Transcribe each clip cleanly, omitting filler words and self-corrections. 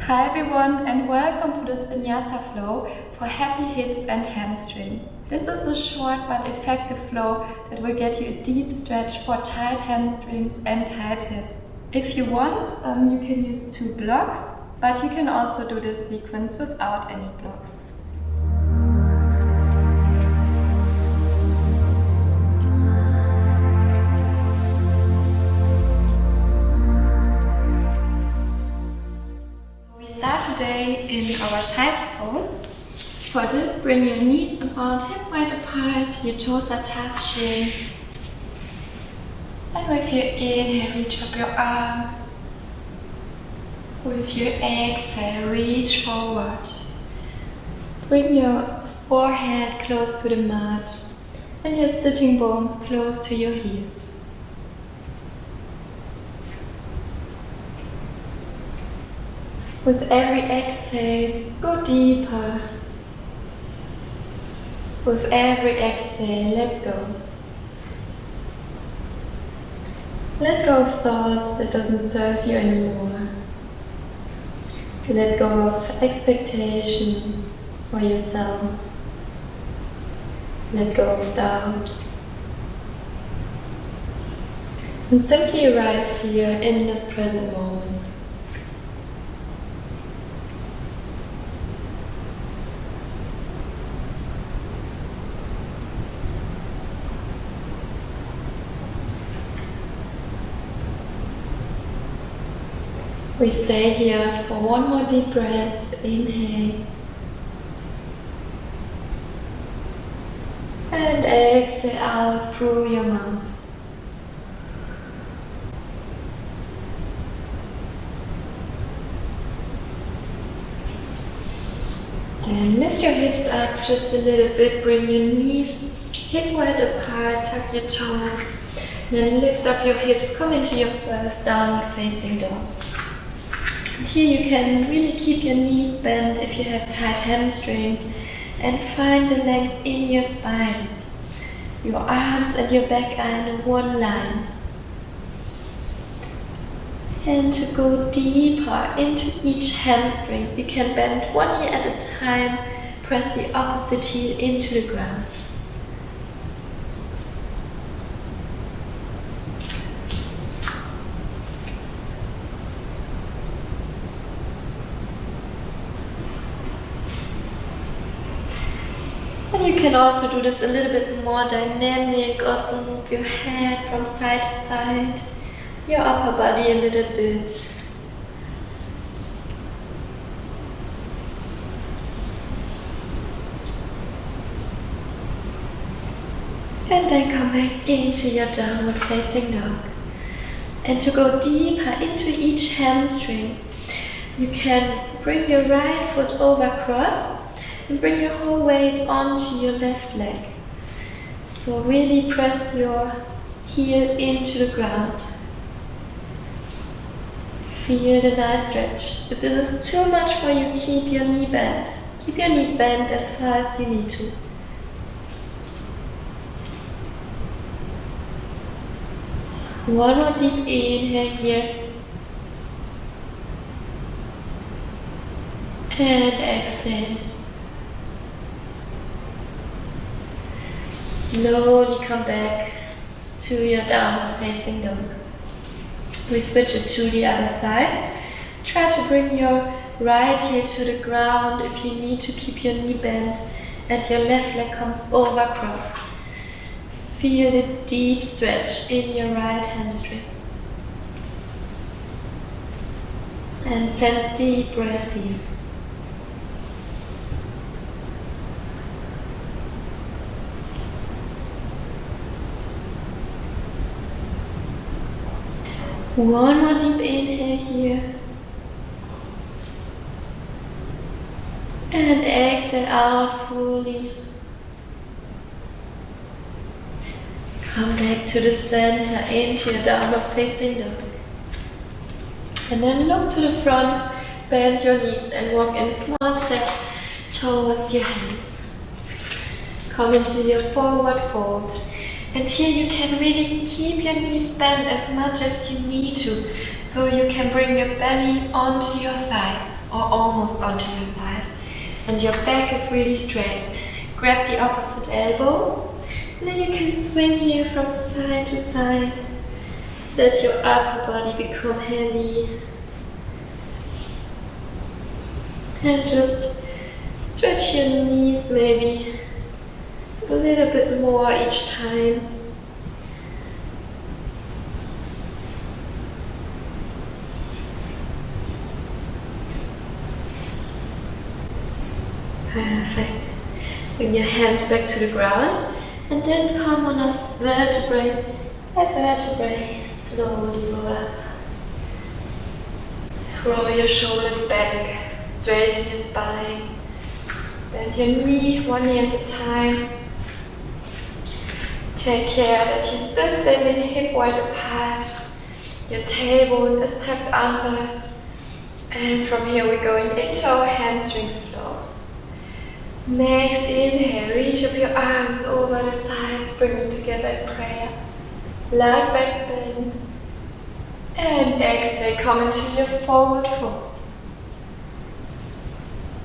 Hi everyone, and welcome to this Vinyasa flow for happy hips and hamstrings. This is a short but effective flow that will get you a deep stretch for tight hamstrings and tight hips. If you want, you can use 2 blocks, but you can also do this sequence without any blocks. Start today in our sides pose. For this, bring your knees about hip width apart, your toes are touching. And with your inhale, reach up your arms. With your exhale, reach forward. Bring your forehead close to the mat and your sitting bones close to your heels. With every exhale, go deeper. With every exhale, let go. Let go of thoughts that doesn't serve you anymore. Let go of expectations for yourself. Let go of doubts. And simply arrive here in this present moment. We stay here for one more deep breath. Inhale. And exhale out through your mouth. Then lift your hips up just a little bit. Bring your knees hip width apart. Tuck your toes. Then lift up your hips. Come into your first downward facing dog. Here you can really keep your knees bent if you have tight hamstrings and find the length in your spine. Your arms and your back are in one line. And to go deeper into each hamstring, you can bend one knee at a time, press the opposite heel into the ground. And you can also do this a little bit more dynamic, also move your head from side to side, your upper body a little bit. And then come back into your downward facing dog. And to go deeper into each hamstring, you can bring your right foot over cross and bring your whole weight onto your left leg. So really press your heel into the ground. Feel the nice stretch. If this is too much for you, keep your knee bent. Keep your knee bent as far as you need to. One more deep inhale here. And exhale. Slowly come back to your downward facing dog. We switch it to the other side. Try to bring your right heel to the ground if you need to keep your knee bent and your left leg comes over cross. Feel the deep stretch in your right hamstring. And send a deep breath here. One more deep inhale here. And exhale out fully. Come back to the center, into your downward facing dog. And then look to the front, bend your knees and walk in small steps towards your hands. Come into your forward fold. And here you can really keep your knees bent as much as you need to, so you can bring your belly onto your thighs. or almost onto your thighs. And your back is really straight. Grab the opposite elbow, and then you can swing here from side to side. Let your upper body become heavy. And just stretch your knees maybe a little bit more each time. Perfect. Bring your hands back to the ground and then come on up vertebrae by vertebrae. Slowly roll up. Roll your shoulders back, straighten your spine. Bend your knee one knee at a time. Take care that you're still standing hip wide apart. Your tailbone is tucked under. And from here we're going into our hamstrings flow. Next inhale, reach up your arms over the sides, bring them together in prayer. Light back bend. And exhale, come into your forward fold.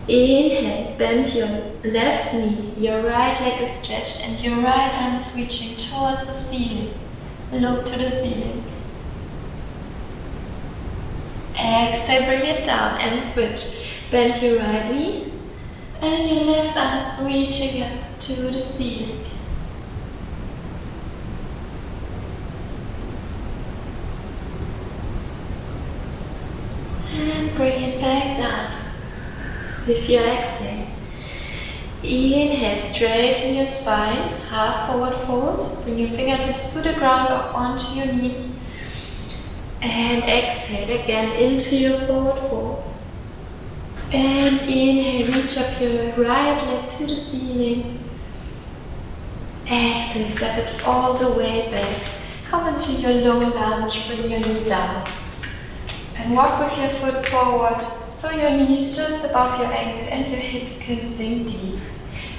Inhale, bend your left knee, your right leg is stretched and your right arm is reaching towards the ceiling. Look to the ceiling. Exhale, bring it down and switch. Bend your right knee and your left arm is reaching up to the ceiling. And bring it back down. With your exhale, inhale, straighten your spine, half forward fold, bring your fingertips to the ground or onto your knees, and exhale again into your forward fold. And inhale, reach up your right leg to the ceiling. Exhale, step it all the way back. Come into your low lunge, bring your knee down. And walk with your foot forward. So your knees just above your ankle and your hips can sink deep.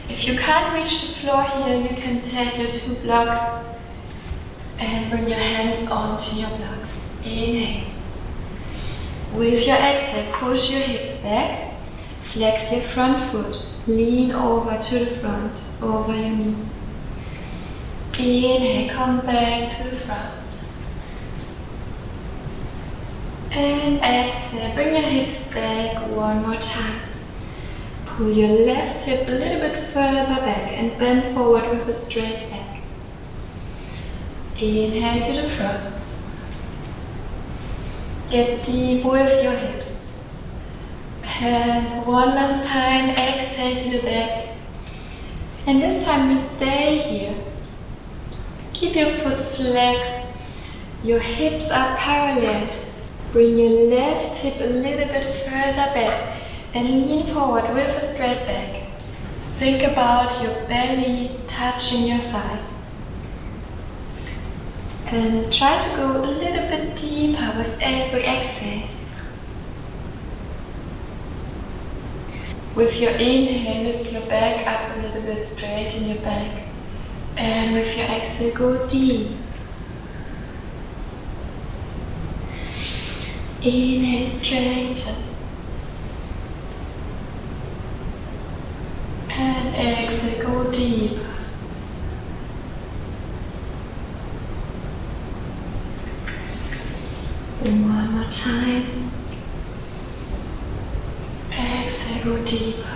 If you can't reach the floor here, you can take your 2 blocks and bring your hands onto your blocks. Inhale. With your exhale, push your hips back. Flex your front foot. Lean over to the front, over your knee. Inhale, come back to the front. And exhale, bring your hips back one more time. Pull your left hip a little bit further back and bend forward with a straight back. Inhale to the front. Get deep with your hips. And one last time, exhale to the back. And this time you stay here. Keep your foot flexed. Your hips are parallel. Bring your left hip a little bit further back and lean forward with a straight back. Think about your belly touching your thigh. And try to go a little bit deeper with every exhale. With your inhale, lift your back up a little bit, straighten your back. And with your exhale, go deep. Inhale, straighten. And exhale, go deep. One more time. Exhale, go deeper.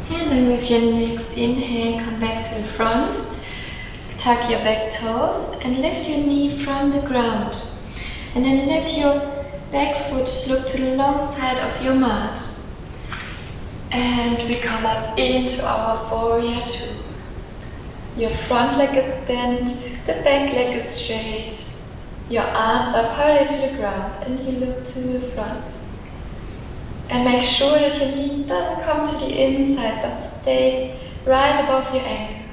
And then with your next inhale, come back to the front. Tuck your back toes and lift your knee from the ground. And then let your back foot look to the long side of your mat. And we come up into our warrior two. Your front leg is bent, the back leg is straight. Your arms are parallel to the ground and you look to the front. And make sure that your knee doesn't come to the inside but stays right above your ankle.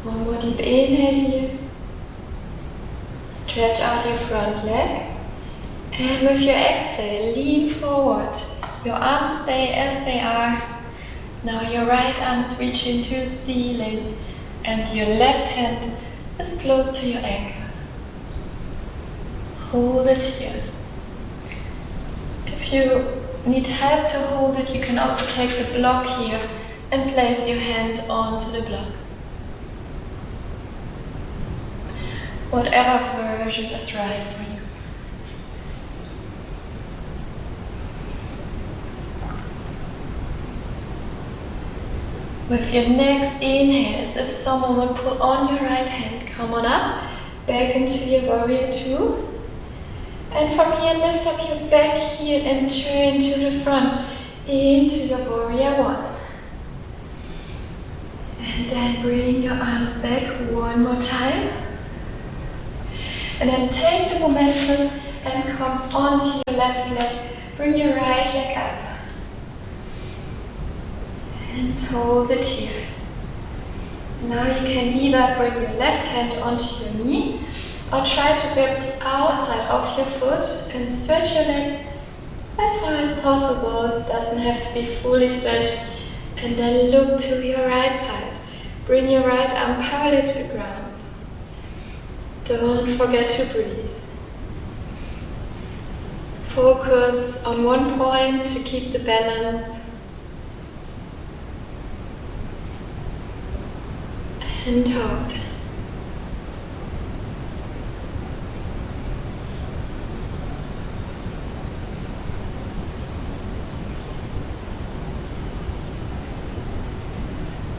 One more deep inhale here. Stretch out your front leg. And with your exhale, lean forward. Your arms stay as they are. Now your right arm is reaching to the ceiling and your left hand is close to your ankle. it here. If you need help to hold it, you can also take the block here and place your hand onto the block. Whatever version is right for you. With your next inhale, as if someone would pull on your right hand, come on up, back into your warrior two. And from here, lift up your back heel and turn to the front, into your warrior one. And then bring your arms back one more time. And then take the momentum and come onto your left leg. Bring your right leg up. And hold it here. Now you can either bring your left hand onto your knee or try to grab the outside of your foot and stretch your leg as far as possible. It doesn't have to be fully stretched. And then look to your right side. Bring your right arm parallel to the ground. Don't forget to breathe. Focus on one point to keep the balance. And hold.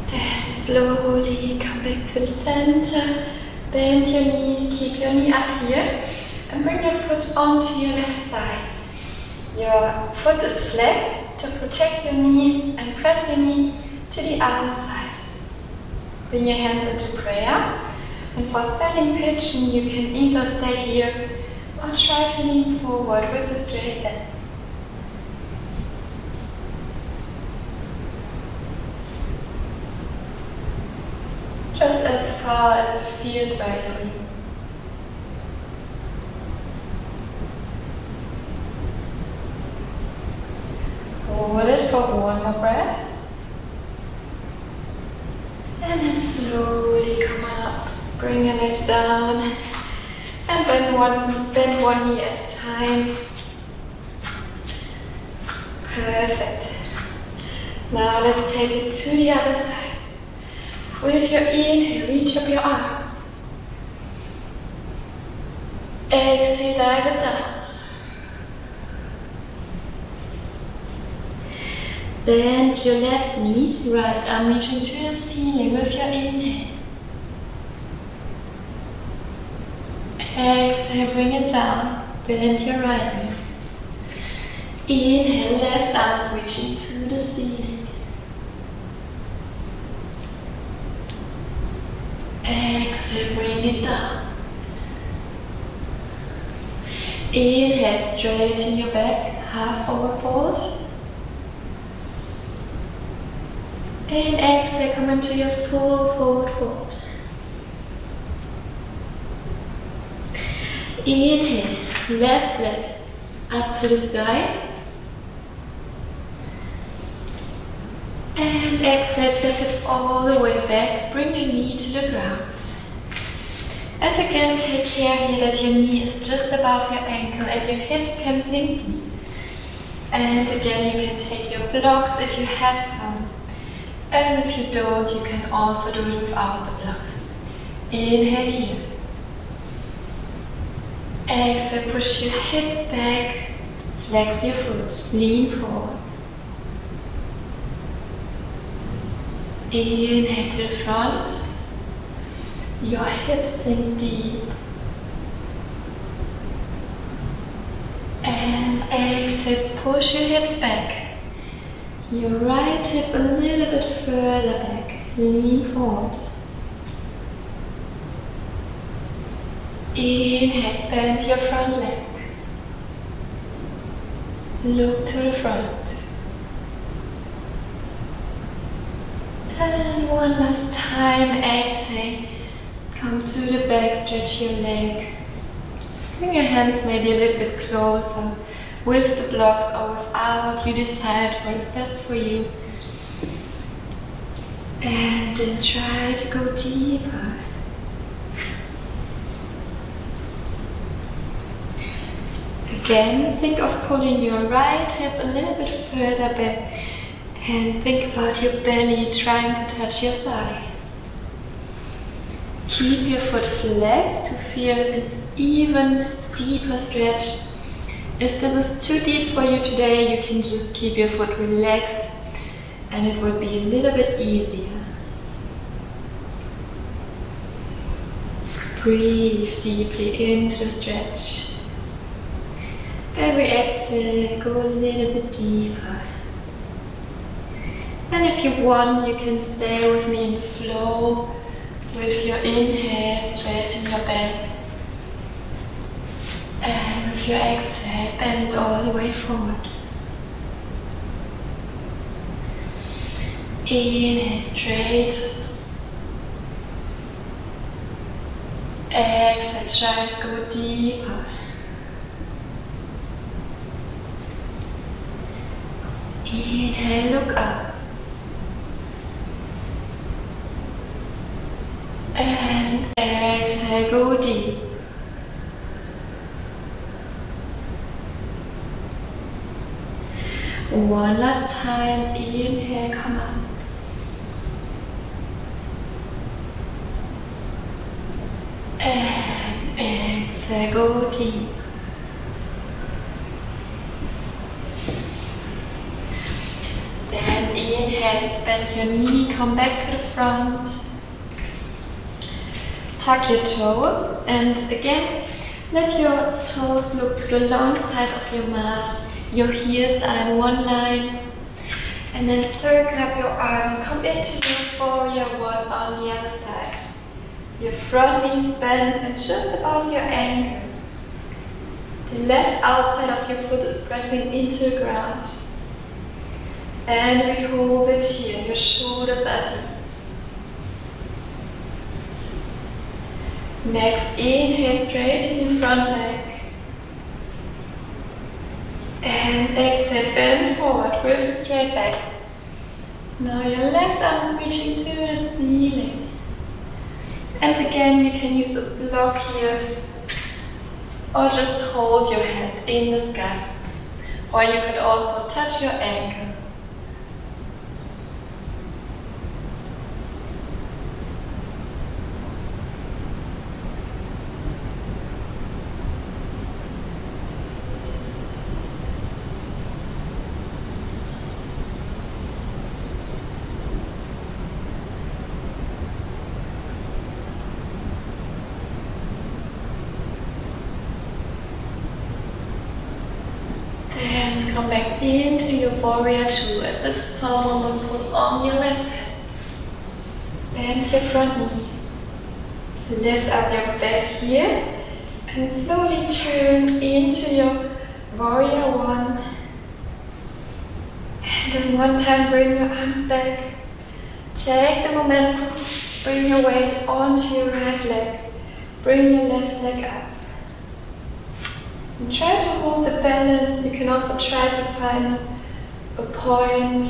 Then slowly come back to the center. Bend your knee, keep your knee up here, and bring your foot onto your left side. Your foot is flexed to protect your knee and press your knee to the outside. Bring your hands into prayer, and for standing pigeon you can either stay here or try to lean forward with a straight leg. Just as far as it feels right for you. Hold it for one more breath. And then slowly come up, bring your leg down, and bend one knee at a time. Perfect. Now let's take it to the other side. With your inhale, reach up your arms. Exhale, dive it down. Bend your left knee, right arm reaching to the ceiling with your inhale. Exhale, bring it down. Bend your right knee. Inhale, left arms reaching to the ceiling. Exhale, bring it down. Inhale, straighten your back, half forward fold. And exhale, come into your full forward fold. Inhale, left leg up to the sky. And exhale, step it all the way back. Bring your knee to the ground. And again, take care here that your knee is just above your ankle and your hips can sink deep. And again, you can take your blocks if you have some. And if you don't, you can also do it without the blocks. Inhale here. Exhale, push your hips back. Flex your foot. Lean forward. Inhale to the front. Your hips sink deep. And exhale, push your hips back. Your right hip a little bit further back. Lean forward. Inhale, bend your front leg. Look to the front. And one last time, exhale. Come to the back, stretch your leg. Bring your hands maybe a little bit closer with the blocks or without. You decide what is best for you. And then try to go deeper. Again, think of pulling your right hip a little bit further back and think about your belly trying to touch your thigh. Keep your foot flexed to feel an even deeper stretch. If this is too deep for you today, you can just keep your foot relaxed and it will be a little bit easier. Breathe deeply into the stretch. Every exhale, go a little bit deeper. And if you want, you can stay with me in the flow. With your inhale, straighten your back. And with your exhale, bend all the way forward. Inhale straight. Exhale, try to go deeper. Inhale, look up. And exhale, go deep. One last time, inhale, come up. And exhale, go deep. Then inhale, bend your knee, come back to the front. Tuck your toes, and again, let your toes look to the long side of your mat. Your heels are in one line. And then circle up your arms, come into your warrior one on the other side. Your front knees bend and just above your ankle. The left outside of your foot is pressing into the ground. And we hold it here, your shoulders are deep. Next, inhale, straighten your front leg. And exhale, bend forward with a straight back. Now your left arm is reaching to the ceiling. And again, you can use a block here. Or just hold your head in the sky. Or you could also touch your ankle. Then come back into your warrior two as if someone put on your left hand. Bend your front knee. Lift up your back here and slowly turn into your warrior one. And then one time bring your arms back. Take the momentum, bring your weight onto your right leg. Bring your left leg up. And try to hold the balance. You can also try to find a point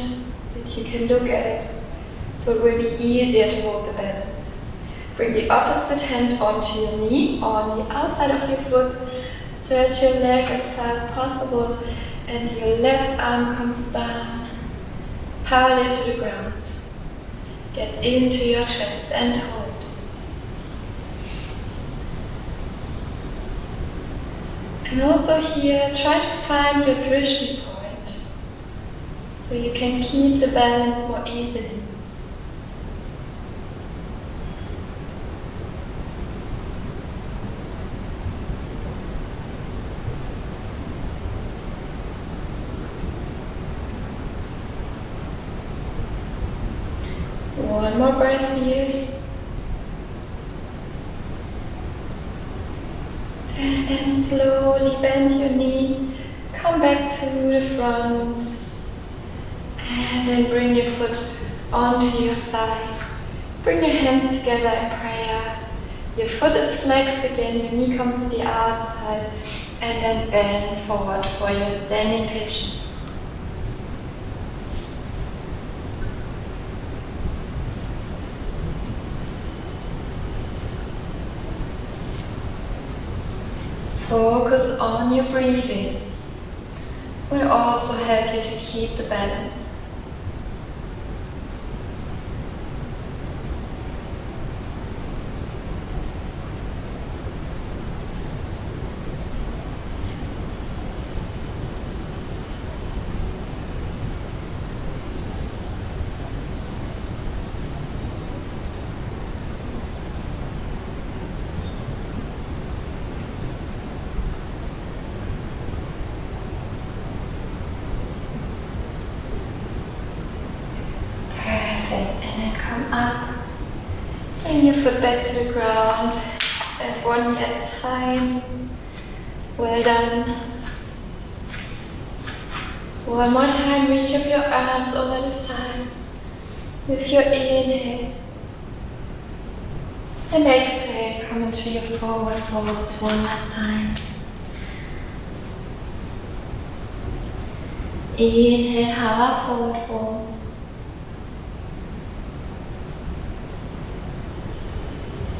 that you can look at, so it will be easier to hold the balance. Bring the opposite hand onto your knee, on the outside of your foot. Stretch your leg as far as possible, and your left arm comes down, parallel to the ground. Get into your twist and hold. And also here, try to find your drishti point, so you can keep the balance more easily. One more breath here. And then slowly bend your knee, come back to the front, and then bring your foot onto your thigh. Bring your hands together in prayer. Your foot is flexed again, your knee comes to the outside, and then bend forward for your standing pigeon. Focus on your breathing. This will also help you to keep the balance. And then come up, bring your foot back to the ground, and one knee at a time. Well done. One more time, reach up your arms over the side with your inhale. And exhale, come into your forward fold one last time. Inhale, half forward fold.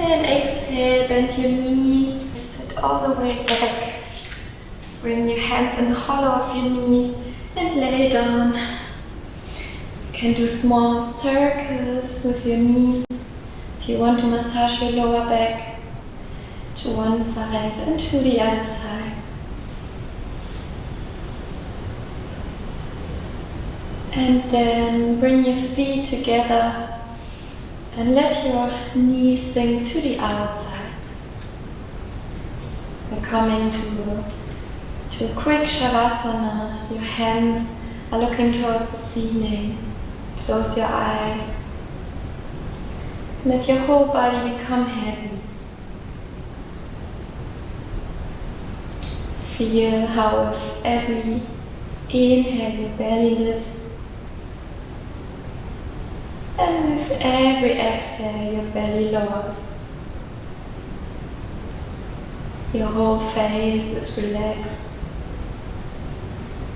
And exhale, bend your knees, sit all the way back. Bring your hands in the hollow of your knees and lay down. You can do small circles with your knees. If you want to massage your lower back to one side and to the other side. And then bring your feet together. And let your knees sink to the outside. We're coming to a quick Savasana. Your hands are looking towards the ceiling. Close your eyes. Let your whole body become heavy. Feel how with every inhale your belly lifts. And with every exhale, your belly lowers. Your whole face is relaxed.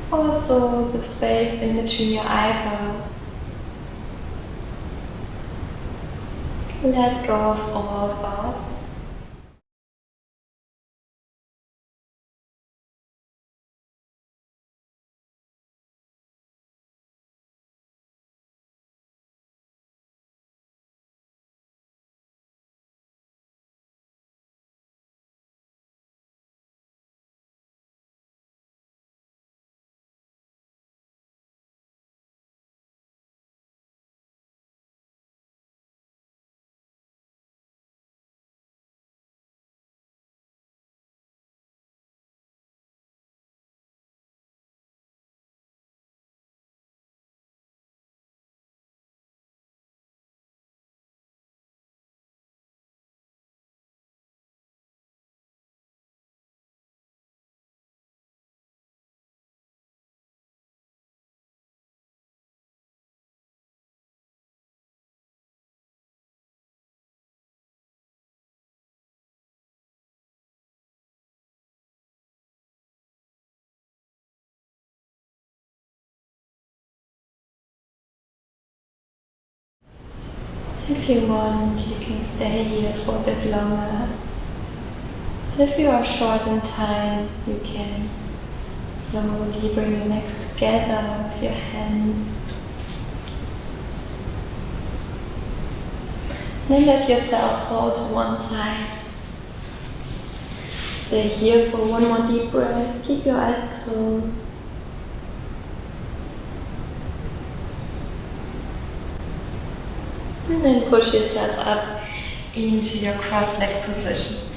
Also, the space in between your eyebrows. Let go of all thoughts. If you want, you can stay here for a bit longer. If you are short in time, you can slowly bring your legs together with your hands. Then let yourself fall to one side. Stay here for one more deep breath. Keep your eyes closed. And then push yourself up into your cross-leg position.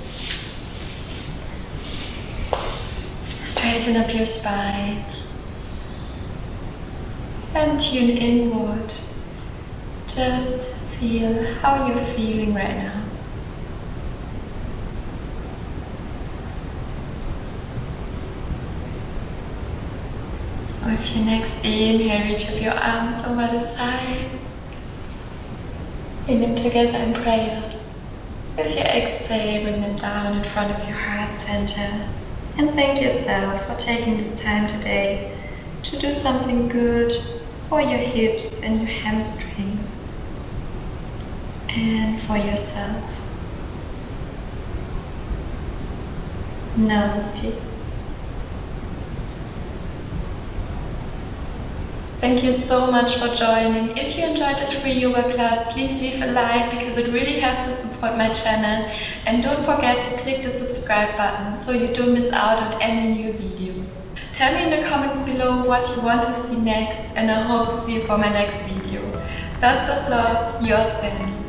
Straighten up your spine and tune inward. Just feel how you're feeling right now. With your next inhale, reach up your arms over the sides. Bring them together in prayer. With your exhale, bring them down in front of your heart center. And thank yourself for taking this time today to do something good for your hips and your hamstrings. And for yourself. Namaste. Thank you so much for joining. If you enjoyed this free yoga class, please leave a like because it really helps to support my channel. And don't forget to click the subscribe button so you don't miss out on any new videos. Tell me in the comments below what you want to see next, and I hope to see you for my next video. Lots of love, your Sandy.